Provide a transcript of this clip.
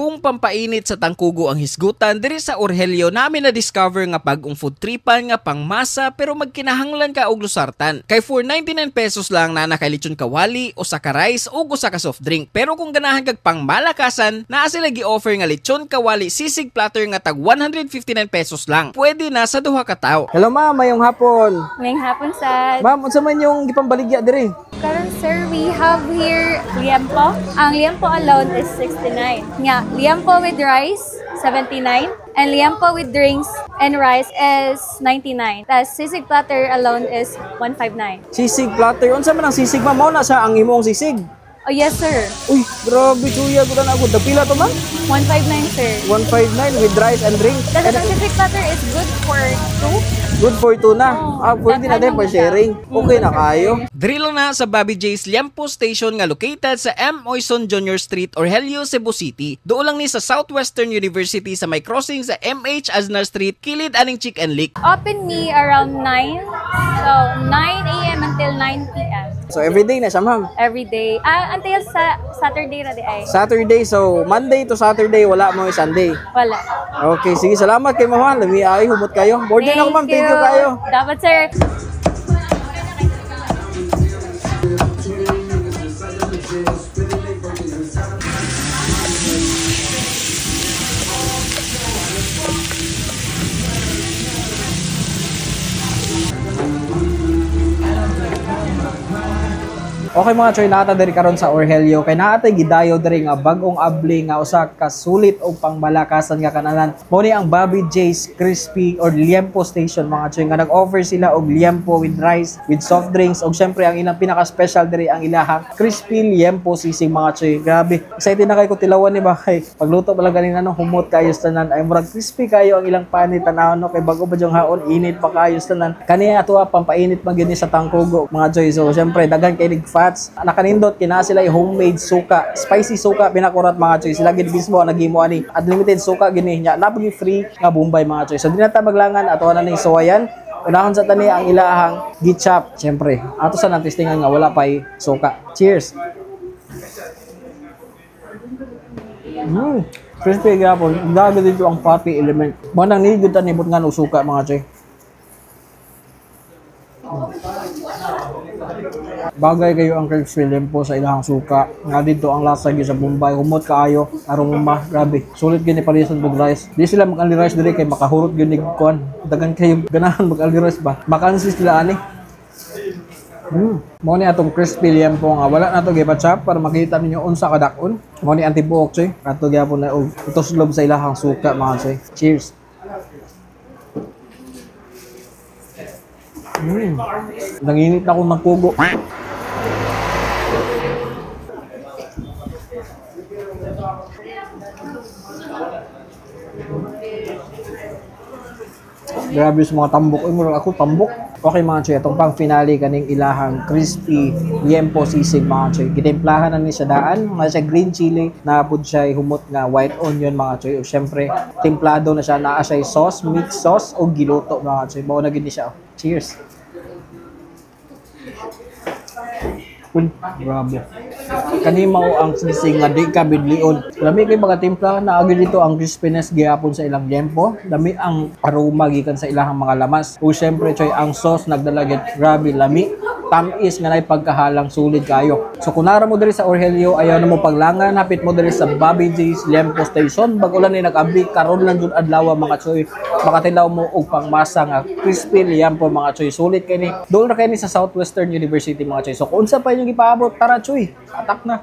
kung pampainit sa tangkugo ang hisgutan diri sa Orhelio namin na discover nga bagong food tripan nga pang masa pero magkinahanglan ka og lusartan. Kay for 99 pesos lang na kay lechon kawali o sa rice o sa ka soft drink. Pero kung ganahan kag pang malakasan, naa sila gi-offer nga lechon kawali sisig platter nga tag 159 pesos lang. Pwede na sa duha ka tawo. Hello ma'am, mayong hapon. Ngayong hapon, sad. Ma'am, unsa man yung gipambaligya diri? Karon sir, we have here liempo. Ang liempo alone is 69. Nga, liempo with rice, 79. And liempo with drinks and rice is 99. Tas sisig platter alone is 159. Sisig platter. Unsa man ang sisig ma'am? Mao na sa ang imong sisig. Oh yes sir. Uy, grabe suya gud na agud. Dapila to ma'am? 159 sir. 159 with rice and drink. Kasi ang sisig platter is good for 2. Good for 2 na. Pwede na din daghan for mo siya. sharing. Okay na kayo. Diri lang na sa Bobby J's Liempo Station nga located sa M. Oison Jr. Street, Orhelio, Cebu City. Doon lang ni sa Southwestern University sa may crossing sa MH Aznar Street, kilid aning Chick and Lick. Open me around 9. So 9 a.m. until 9 p.m. So everyday na siya ma'am. Every day. Until sa Saturday na di ay. Saturday, so Monday to Saturday, wala mo yung Sunday. Wala. Okay, sige, salamat kay ma'am. Lami ay humot kayo. Board din ako ma'am, thank you kayo. Dapat sir. Okay mga choy, naata diri karon sa Orhelio kay naatay gidayo diri nga bagong abli nga usa ka sulit og pangmalakasan nga kananan. Mao ni ang Bobby J's Crispy or Liempo Station mga choy nga nag-offer sila og liempo with rice, with soft drinks og syempre ang ilang pinaka-special diri ang ilahang crispy liempo sisig mga choy. Grabe, excited na kay ko tilawan ni ba kay pagluto pala ganina no humot kayo sa tanan ay murag crispy kayo ang ilang panit tanaw no kay bago pa jong haon init pa kayo sa tanan. Kani ato pampainit man gyud sa tangkugo mga choy. So syempre daghan kay fats. Nakanindot kina sila yung homemade suka. Spicy suka pinakurat mga choy. Sila gid mismo naghimo ani unlimited suka gini nya. Napagi free nga Bombay mga choy. So di na ta maglangan ato na ning suwayan. Unahon sa tani ang ilahang gitchap. Syempre, ato sa natistingan nga wala pay suka. Cheers. Crispy gyapon. Daga dito ang party element. Mo nang nigud ta nibot nga no suka mga choy. Bagay kayo ang crispy liempo sa ilahang suka. Nga dito ang lasa gyud sa Bombay. Humot kaayo, aroma, grabe. Sulit gini palisan og rice. Di sila mag-ali rice diri kay makahurot gyud nig kuan. Dagan kayo ganahan mag-ali rice ba. Makansis sila ani. Mo ni atong crispy liempo nga wala na to gipachop para makita ninyo unsa kadakon. Mo ni antibuok choy. Kato gyapon na og ituslob sa ilahang suka mga choy. Cheers. Nanginit na akong nagpugo. Grabe sa mga tambok. Ay, murag ako tambok. Okay mga choy, itong pang finale kaning ilahang crispy liempo sisig mga choy. Gitimplahan na ni siya daan. Mga siya green chili. Napod siya humot nga white onion mga choy. O syempre, timplado na siya. Naa siya sauce, mixed sauce o giluto mga choy. Bawa na gini siya. Cheers. Grabe. Kanimaw ang sisig nga di ka bidlion. Lami kay mga timpla na agi dito ang crispiness gihapon sa ilang liempo. Lami ang aroma gikan sa ilahang mga lamas. O syempre choy ang sauce nagdala gid. Grabe lami. Tamis nga nay pagkahalang sulit kayo. So kung nara mo diri sa Orhelio ayaw na mo paglangan, hapit mo diri sa Bobby J's Liempo Station. Bag-ulan ni nag-abli karon lang jud adlaw mga choy. Makatilaw mo og pangmasa nga crispy liempo mga choy. Sulit kay ni. Doon ra kay ni sa Southwestern University mga choy. So kung unsa pa yung ipaabot, tara choy. Atak na.